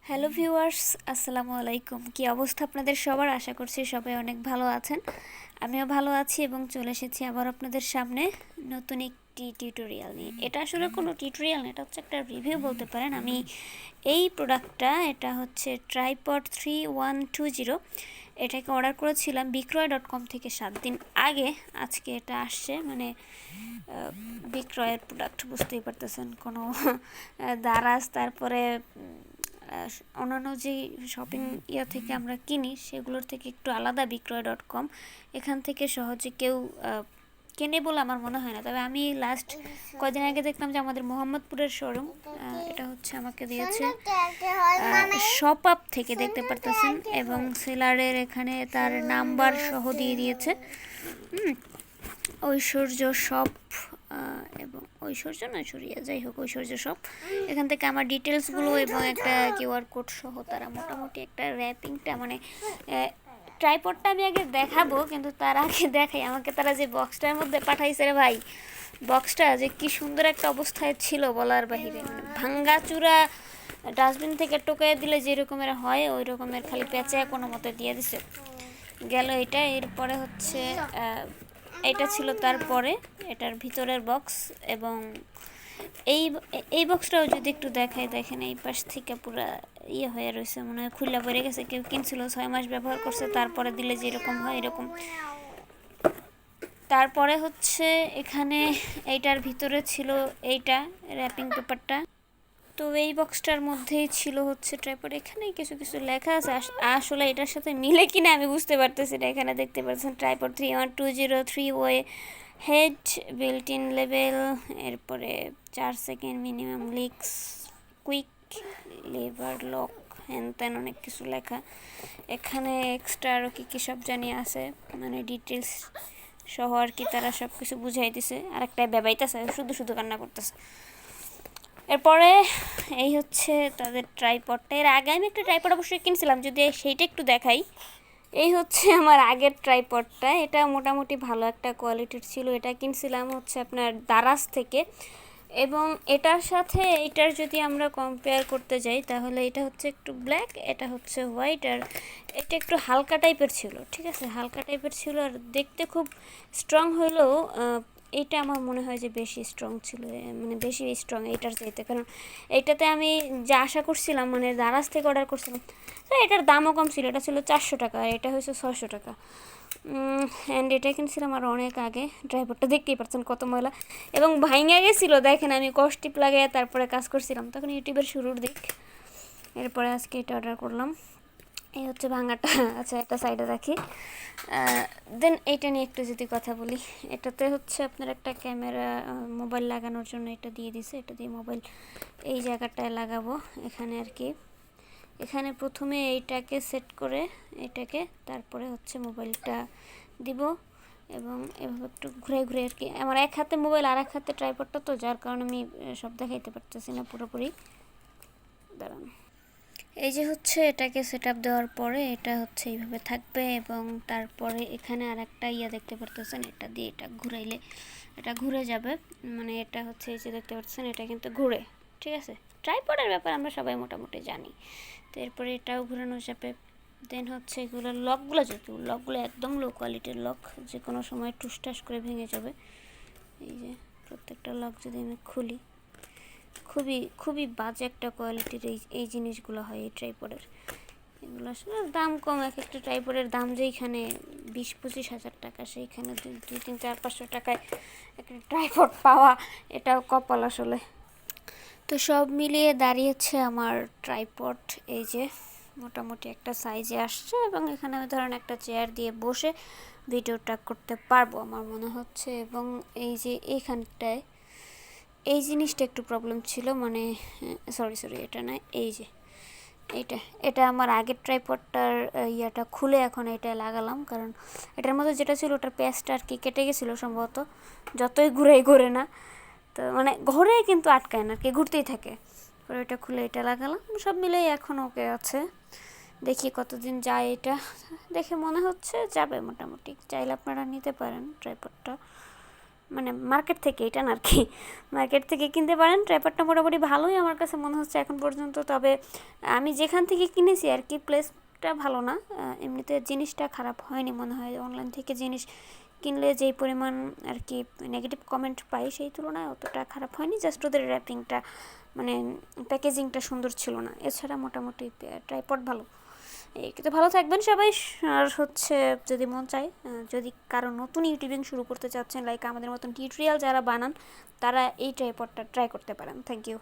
Hello viewers, আসসালামু আলাইকুম। কি অবস্থা আপনাদের সবার? আশা করছি সবাই অনেক ভালো আছেন। আমিও ভালো আছি এবং চলে এসেছি আবার আপনাদের সামনে নতুন একটি টিউটোরিয়াল নিয়ে। এটা আসলে কোনো টিউটোরিয়াল না, এটা হচ্ছে একটা রিভিউ বলতে পারেন। আমি এই প্রোডাক্টটা, এটা হচ্ছে ট্রাইপড 3120, এটাকে অর্ডার করেছিলাম বিক্রয়.com থেকে 7 দিন আগে। আজকে এটা আসছে, মানে বিক্রয়ের প্রোডাক্ট, বুঝতেই পারতেছেন। কোনো দারাজ, তারপরে অন্যান্য যে শপিং থেকে আমরা কিনি সেগুলোর থেকে একটু আলাদা বিক্রয়.com। এখান থেকে সহজে কেউ কেনে বলে আমার মনে হয় না। তবে আমি লাস্ট কদিন আগে দেখলাম যে আমাদের মোহাম্মদপুরের শোরুম, এটা হচ্ছে আমাকে দিয়েছে শপ আপ থেকে, দেখতে পারতেছেন, এবং সেলারের এখানে তার নাম্বার সহ দিয়ে দিয়েছে। ঐশ্বর্য শপ, এবং ঐশ্বর্য যাই হোক, ঐশ্বর্য শপ। এখান থেকে আমার ডিটেলসগুলো এবং একটা কিউআর কোড সহ তারা মোটামুটি একটা র্যাপিংটা, মানে ট্রাইপডটা আমি আগে দেখাবো, কিন্তু তার আগে দেখাই আমাকে তারা যে বক্সটার মধ্যে পাঠাইছে রে ভাই, বক্সটা যে কি সুন্দর একটা অবস্থায় ছিল বলার বাহিরে। মানে ভাঙ্গাচুরা ডাস্টবিন থেকে টোকাইয়ে দিলে যে রকমের হয় ওই রকমের, খালি পেঁচে কোনো মতে দিয়ে দিছে গেল এটা। এরপরে হচ্ছে এটা ছিল তারপরে এটার ভিতরের বক্স, এবং এই এই বক্সটাও যদি একটু দেখাই, দেখেন এই পাশ থেকে পুরো ইয়ে হয়ে রয়েছে, মনে হয় খুলে পড়ে গেছে। কেউ কিনছিল 6 মাস ব্যবহার করছে, তারপরে দিলে যেরকম হয় এরকম। তারপরে হচ্ছে এখানে এইটার ভিতরে ছিল এইটা র্যাপিং পেপারটা। তো এই বক্সটার মধ্যেই ছিল হচ্ছে ট্রাইপড। এখানে কিছু কিছু লেখা আছে, আসলে এটার সাথে মিলে কিনা আমি বুঝতে পারতেছি না। এখানে দেখতে পাচ্ছেন tripod 3120 3-way head, built in level, এরপরে 4 second minimum leaks, quick liver lock, হ্যান ত্যান অনেক কিছু লেখা। এখানে এক্সট্রা আরও কী কী সব জানি আছে, মানে ডিটেলস সহ আর কি, তারা সব কিছু বুঝাই দিছে। আর একটা বেবাইতেছে, শুধু শুধু কান্না করতেছে। এরপরে এই হচ্ছে তাদের ট্রাইপডটা। এর আগে আমি একটা ট্রাইপড অবশ্যই কিনছিলাম, যদি সেইটা একটু দেখাই। এই হচ্ছে আমার আগের ট্রাইপডটা। এটা মোটামুটি ভালো একটা কোয়ালিটির ছিল। এটা কিনছিলাম হচ্ছে আপনার দারাজ থেকে, এবং এটার সাথে এটার যদি আমরা কম্পেয়ার করতে যাই তাহলে এটা হচ্ছে একটু ব্ল্যাক, এটা হচ্ছে হোয়াইট, আর এটা একটু হালকা টাইপের ছিল। ঠিক আছে, হালকা টাইপের ছিল, আর দেখতে খুব স্ট্রং হলেও এইটা আমার মনে হয় যে বেশি স্ট্রং ছিল, মানে বেশি স্ট্রং এইটার চাইতে। কারণ এইটাতে আমি যা আশা করছিলাম, মানে দারাজ থেকে অর্ডার করছিলাম, তো এটার দামও কম ছিল। এটা ছিল 400 টাকা, আর এটা হয়েছে 600 টাকা। অ্যান্ড এটা কিনছিলাম আর অনেক আগে। ড্রাইভারটা দেখতেই পাচ্ছেন কত ময়লা, এবং ভাঙা গেছিলো। দেখেন আমি কষ্টিপ লাগাই তারপরে কাজ করছিলাম, তখন ইউটিউবের শুরুর দিক। এরপরে আজকে এটা অর্ডার করলাম। এই হচ্ছে ভাঙাটা। আচ্ছা, একটা সাইডে রাখি। দেন এইটা নিয়ে একটু যদি কথা বলি, এটাতে হচ্ছে আপনার একটা ক্যামেরা, মোবাইল লাগানোর জন্য এটা দিয়ে দিছে। এটা দিয়ে মোবাইল এই জায়গাটায় লাগাবো, এখানে আর কি। এখানে প্রথমে এইটাকে সেট করে এটাকে, তারপরে হচ্ছে মোবাইলটা দিব, এবং এভাবে একটু ঘুরে ঘুরে আর কি। আমার এক হাতে মোবাইল আর এক হাতে ট্রাইপডটা, তো যার কারণে আমি সব দেখাইতে পারতেছি না পুরোপুরি। দাঁড়ান, এই যে হচ্ছে এটাকে সেট আপ দেওয়ার পরে এটা হচ্ছে এইভাবে থাকবে, এবং তারপরে এখানে আর একটা ইয়া দেখতে পারতেছেন, এটা দিয়ে এটা ঘুরাইলে এটা ঘুরে যাবে। মানে এটা হচ্ছে এই যে দেখতে পাচ্ছেন, এটা কিন্তু ঘুরে। ঠিক আছে, ট্রাইপডের ব্যাপার আমরা সবাই মোটামুটি জানি। তো এরপরে এটাও ঘুরানো যাবে। দেন হচ্ছে এগুলো লকগুলো, যদি লকগুলো একদম লো কোয়ালিটির লক, যে কোনো সময় টুসটাস করে ভেঙে যাবে। এই যে প্রত্যেকটা লক যদি আমি খুলি, খুবই খুবই বাজে একটা কোয়ালিটির এই জিনিসগুলো হয় এই ট্রাইপডের। এগুলো আসলে দাম কম, এক একটা ট্রাইপডের দাম যেইখানে 20-25 হাজার টাকা, সেইখানে 2-3-4-500 টাকায় একটা ট্রাইপড পাওয়া, এটাও কপাল আসলে। তো সব মিলিয়ে দাঁড়িয়েছে আমার ট্রাইপড এই যে মোটামুটি একটা সাইজে আসছে, এবং এখানে আমি ধরেন একটা চেয়ার দিয়ে বসে ভিডিওটা করতে পারবো আমার মনে হচ্ছে। এবং এই যে এইখানটায় এই জিনিসটা একটু প্রবলেম ছিল, মানে সরি এটা না, এই যে এটা আমার আগের ট্রাইপডটার ইয়াটা খুলে এখন এটা লাগালাম, কারণ এটার মধ্যে যেটা ছিল ওটার প্যাচটা আর কি কেটে গেছিলো সম্ভবত, যতই ঘুরে না, তো মানে ঘরে কিন্তু আটকায় না আর কি, ঘুরতেই থাকে। পরে এটা খুলে এটা লাগালাম, সব মিলেই এখন ওকে আছে। দেখি কতদিন যায়, এটা দেখে মনে হচ্ছে যাবে মোটামুটি। চাইলে আপনারা নিতে পারেন ট্রাইপডটা, মানে মার্কেট থেকে, এটা না আর কি, মার্কেট থেকে কিনতে পারেন। ট্রাইপডটা মোটামুটি ভালোই আমার কাছে মনে হচ্ছে এখন পর্যন্ত। তবে আমি যেখান থেকে কিনেছি আর কি, প্লেসটা ভালো না, এমনিতে জিনিসটা খারাপ হয়নি মনে হয়। অনলাইন থেকে জিনিস কিনলে যেই পরিমাণ আর কি নেগেটিভ কমেন্ট পাই, সেই তুলনায় অতটা খারাপ হয়নি। জাস্ট ওদের র্যাপিংটা মানে প্যাকেজিংটা সুন্দর ছিল না, এছাড়া মোটামুটি ট্রাইপড ভালো। এই তো ভালো থাকবেন সবাই। আর হচ্ছে যদি মন চায়, যদি কারো নতুন ইউটিউবিং শুরু করতে চাচ্ছেন, লাইক আমাদের মতন টিউটোরিয়াল যারা বানান, তারা এই ট্রাইপডটা ট্রাই করতে পারেন। Thank you.